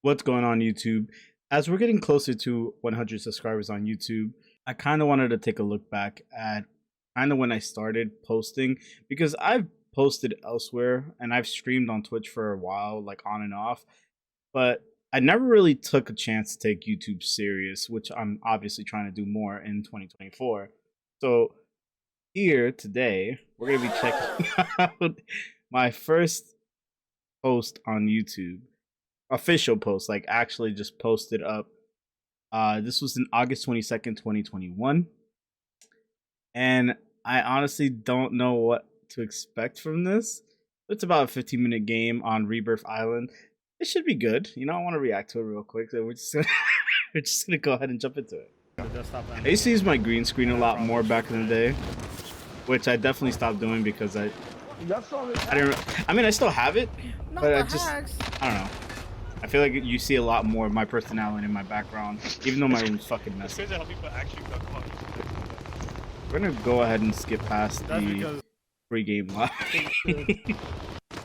What's going on, YouTube? As we're getting closer to 100 subscribers on YouTube, I kind of wanted to take a look back at kind of when I started posting, because I've posted elsewhere and I've streamed on Twitch for a while, like on and off, but I never really took a chance to take YouTube serious, which I'm obviously trying to do more in 2024. So here today, we're going to be checking out my first post on YouTube, official post, like actually just posted up. This was in August 22nd, 2021. And I honestly don't know what to expect from this. It's about a 15-minute game on Rebirth Island. It should be good. You know, I want to react to it real quick. So we're just gonna go ahead and jump into it. I used to use my green screen a lot more back in the day, which I definitely stopped doing because I didn't. I mean, I still have it, but I don't know. I feel like you see a lot more of my personality in my background, even though my room's fucking messy. We're gonna go ahead and skip past the pre-game live.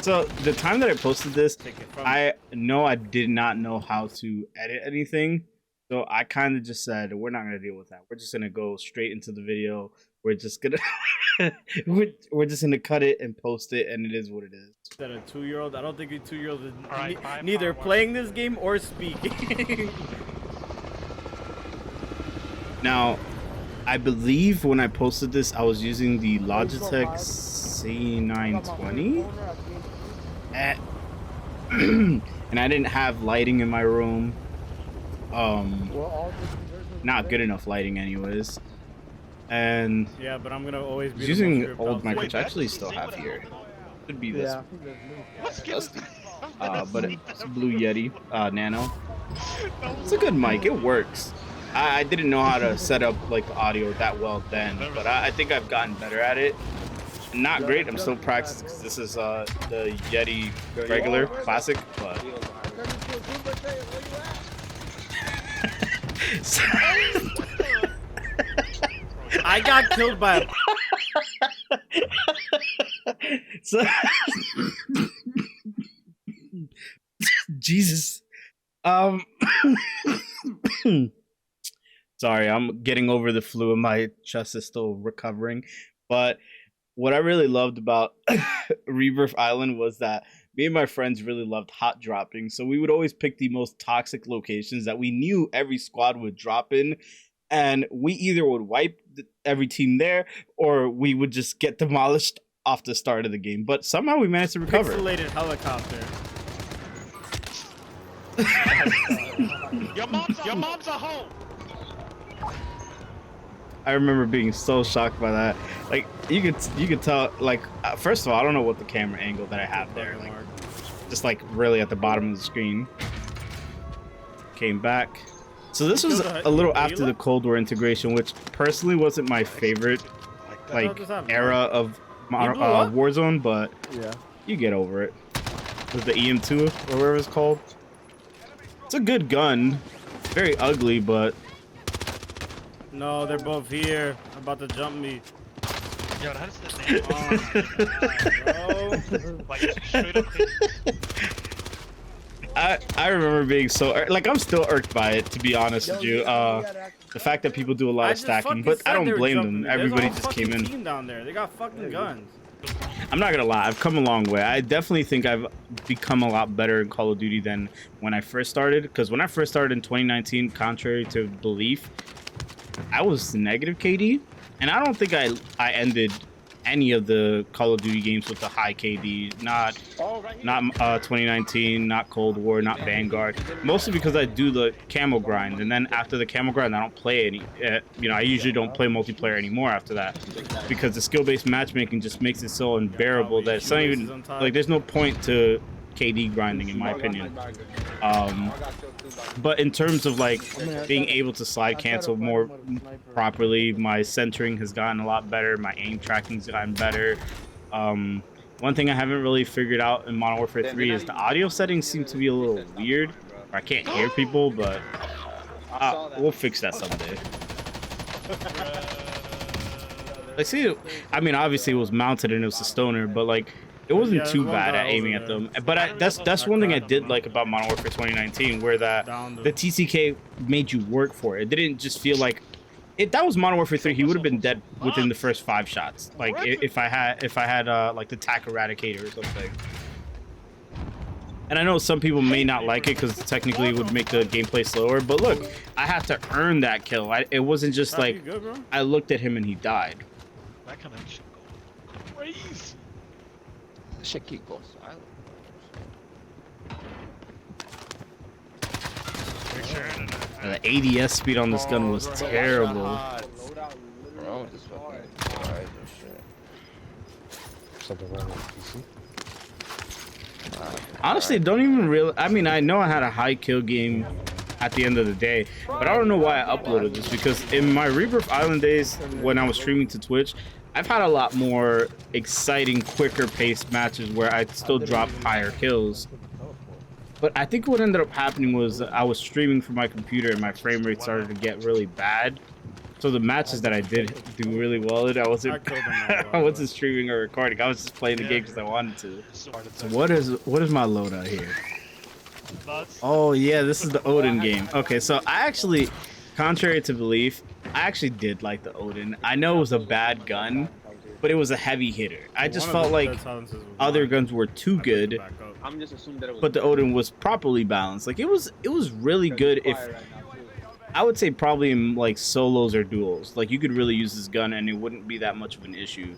So the time that I posted this, I know I did not know how to edit anything. So I kind of just said, we're not gonna deal with that. We're just gonna go straight into the video. We're just gonna we're just gonna cut it and post it, and it is what it is. That a 2-year-old? I don't think a 2-year-old is neither playing this game or speaking. Now, I believe when I posted this, I was using the Logitech C920, and I didn't have lighting in my room. Not good enough lighting, anyways. And yeah, but I'm gonna always be using old mic, which I actually still have here. Could be this. But it's a Blue Yeti Nano. It's a good mic. It works. I didn't know how to set up like the audio that well then, but I think I've gotten better at it. Not great. I'm still practicing. This is the Yeti regular classic, but I got killed by a so Jesus. Sorry, I'm getting over the flu and my chest is still recovering. But what I really loved about Rebirth Island was that me and my friends really loved hot dropping. So we would always pick the most toxic locations that we knew every squad would drop in. And we either would wipe every team there, or we would just get demolished off the start of the game. But somehow we managed to recover. Pixelated helicopter. Your mom's a hoe. I remember being so shocked by that. Like you could tell. Like first of all, I don't know what the camera angle that I have there. Like just like really at the bottom of the screen. Came back. So this was a little after the Cold War integration, which personally wasn't my favorite like era of Warzone, but yeah, you get over it. It was the EM2 or whatever it's called. It's a good gun, very ugly, but no, they're both here, about to jump me. Yo, that's the name. Like straight up. I remember being so like I'm still irked by it, to be honest with you. The fact that people do a lot of stacking, but I don't blame them. Everybody just came in. Team down there, they got fucking guns. I'm not gonna lie, I've come a long way. I definitely think I've become a lot better in Call of Duty than when I first started. Because when I first started in 2019, contrary to belief, I was negative KD, and I don't think I ended any of the Call of Duty games with a high KD. Not 2019, not Cold War, not Vanguard. Mostly because I do the camo grind, and then after the camo grind, I don't play any. I usually don't play multiplayer anymore after that, because the skill-based matchmaking just makes it so unbearable that it's not even like there's no point to KD grinding, in my opinion. But in terms of like being able to slide cancel more properly, my centering has gotten a lot better. My aim tracking's gotten better. One thing I haven't really figured out in Modern Warfare 3 is the audio settings seem to be a little weird. I can't hear people, but we'll fix that someday. Like, see, I mean, obviously it was mounted and it was a stoner, but like It wasn't Yeah, too there's one bad guy at aiming over at there. them, but that's one thing I did like about Modern Warfare 2019, where the TCK made you work for it. It didn't just feel like if that was Modern Warfare 3, he would have been dead within the first 5 shots. Like if I had like the TAC Eradicator or something. And I know some people may not like it because technically it would make the gameplay slower, but look, I had to earn that kill. It wasn't just like I looked at him and he died. That connection go crazy. Shit keep going silent. The ADS speed on this gun was terrible. Bro, this fucking alright, shit. Something wrong with PC? Honestly, don't even real. I mean, I know I had a high kill game at the end of the day, but I don't know why I uploaded this, because in my Rebirth Island days when I was streaming to Twitch, I've had a lot more exciting, quicker paced matches where I still drop higher kills. But I think what ended up happening was I was streaming from my computer and my frame rate started to get really bad. So the matches that I did do really well in, I wasn't streaming or recording. I was just playing the game because I wanted to. So what is my loadout here? Oh yeah, this is the Odin game. Okay, so I actually, contrary to belief, I actually did like the Odin. I know it was a bad gun, but it was a heavy hitter. I just felt like other guns were too good, but the Odin was properly balanced. Like it was really good. If I would say probably in like solos or duels, like you could really use this gun and it wouldn't be that much of an issue.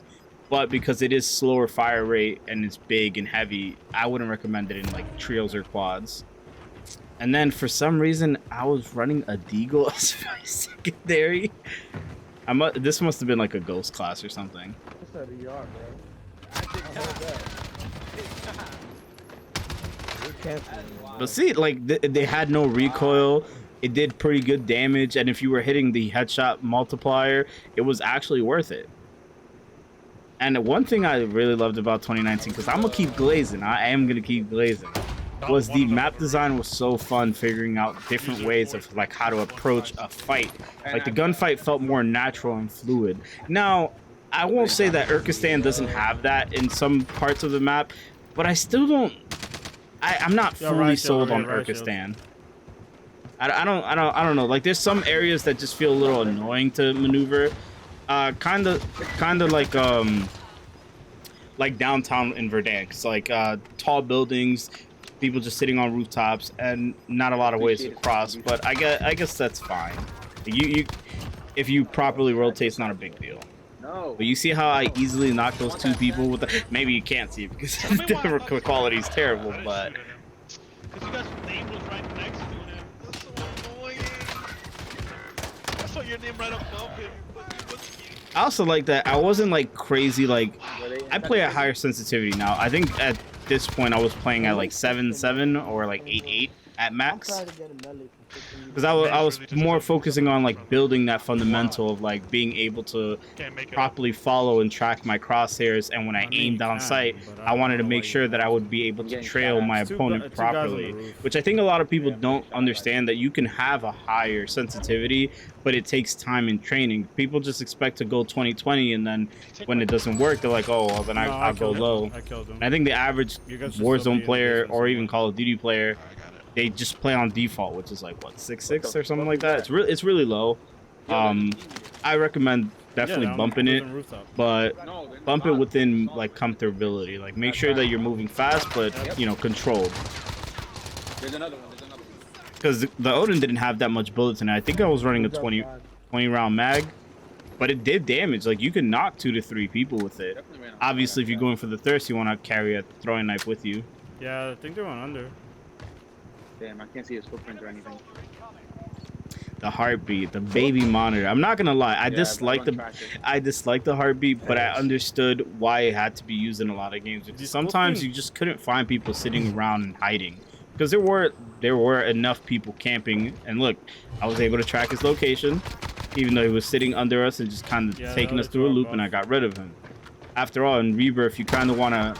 But because it is slower fire rate and it's big and heavy, I wouldn't recommend it in like trios or quads. And then for some reason, I was running a Deagle as my secondary. This must have been like a ghost class or something. But see, like they had no recoil. It did pretty good damage, and if you were hitting the headshot multiplier, it was actually worth it. And one thing I really loved about 2019, because I'm gonna keep glazing, I am gonna keep glazing, was the map design was so fun, figuring out different ways of like how to approach a fight. Like the gunfight felt more natural and fluid. Now, I won't say that Urkistan doesn't have that in some parts of the map, but I still don't. I'm not fully sold on Urkistan. I don't know. Like there's some areas that just feel a little annoying to maneuver. Kind of like downtown in Verdansk. Like tall buildings, people just sitting on rooftops, and not a lot of ways to cross. But I guess that's fine. If you properly rotate, it's not a big deal. No. But you see how I easily knock those two people with the, maybe you can't see it because the quality is terrible, but. Because you guys' name was right next to him. That's so annoying. I saw your name right above him. I also like that I wasn't like crazy. Like I play at higher sensitivity now. I think at this point I was playing at like 7.7 or like 8.8 at max. Because I was more focusing on like building that fundamental of like being able to properly follow and track my crosshairs, and when I aimed on sight, I wanted to make sure that I would be able to trail my opponent properly, which I think a lot of people don't understand, that you can have a higher sensitivity, but it takes time and training. People just expect to go 20/20, and then when it doesn't work, they're like, oh, well, then I'll go low. And I think the average Warzone player or even Call of Duty player, they just play on default, which is like what, 6.6 or something like that. It's really low. I recommend definitely bumping it, but bump it within like comfortability. Like make sure that you're moving fast, but you know, controlled. Because the Odin didn't have that much bullets in it. I think I was running a 20 round mag, but it did damage. Like you can knock 2 to 3 people with it. Obviously, if you're going for the thirst, you want to carry a throwing knife with you. Yeah, I think they went under. Damn, I can't see his footprint or anything. The heartbeat, the baby monitor. I'm not gonna lie, I dislike the heartbeat, but I understood why it had to be used in a lot of games. Because sometimes you just couldn't find people sitting around and hiding, because there were enough people camping. And look, I was able to track his location, even though he was sitting under us and just kind of taking us through a loop, and I got rid of him. After all, in Rebirth, you kind of want to.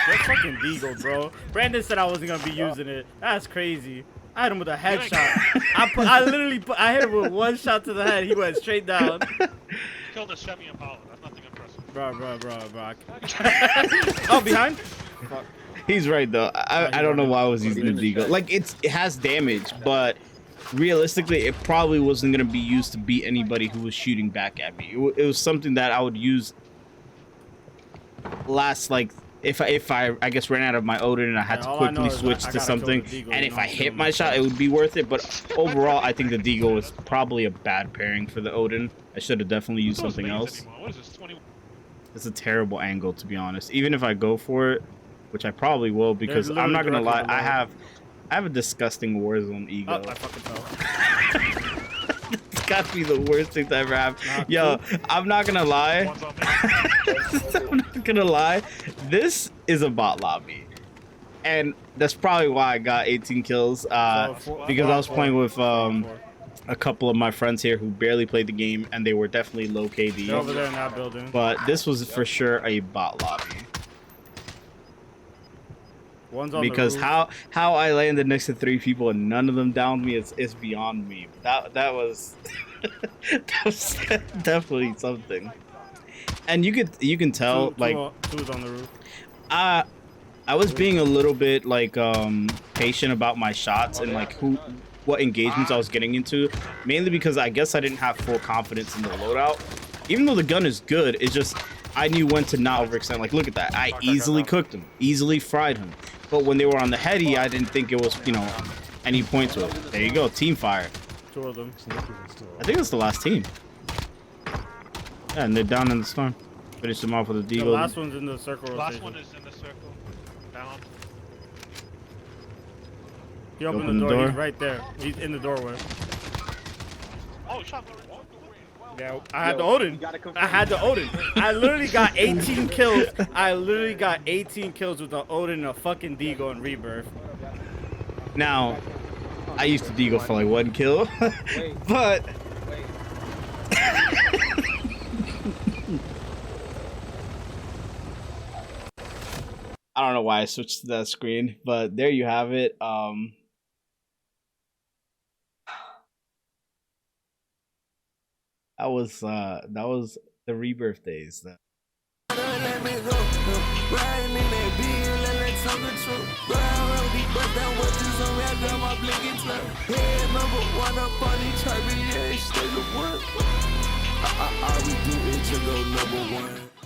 That's fucking Deagle, bro. Brandon said I wasn't gonna be using it. That's crazy. I hit him with a headshot. I hit him with one shot to the head. He went straight down. Killed a Chevy Impala. That's nothing impressive. Bro. Oh, behind? Fuck. He's right though. I don't know why I was using the deagle. Like it has damage, but realistically, it probably wasn't gonna be used to beat anybody who was shooting back at me. It was something that I would use last, like if I guess ran out of my Odin and I had to quickly switch to something, and if I hit my shot, it would be worth it. But overall, I think the deagle was probably a bad pairing for the Odin. I should have definitely used something else. What is this, 20? It's a terrible angle, to be honest. Even if I go for it, which I probably will, because I'm not gonna lie, I have a disgusting Warzone ego. Oh, I fucking fell. It's gotta be the worst thing to ever happen. Yo, I'm not gonna lie. One's on me. I'm not gonna lie. This is a bot lobby, and that's probably why I got 18 kills. Because I was playing with a couple of my friends here who barely played the game, and they were definitely low KD. They're over there in that building. But this was for sure a bot lobby. One's on Because the roof. how I landed next to 3 people and none of them downed me is beyond me. That was that was definitely something. And you can tell two's on the roof. I was being a little bit like patient about my shots and like what engagements I was getting into, mainly because I guess I didn't have full confidence in the loadout. Even though the gun is good, it's just I knew when to not overextend. Like, look at that. I easily cooked him, easily fried him. But when they were on the heady, I didn't think it was, you know, any point to it. There you go, team fire. 2 of them. I think it's the last team. Yeah, and they're down in the storm. Finish them off with a The deagle. last one's in the circle rotation. Last one is in the circle. Down. He opened the door. He's right there. He's in the doorway. Oh, shot. Yeah, I had the Odin. I had the Odin. I literally got 18 kills. I literally got 18 kills with the Odin and a fucking Deagle and Rebirth. Now, I used to deagle for like 1 kill, but I don't know why I switched to that screen, but there you have it. That was the Rebirth days. I do it to go #1.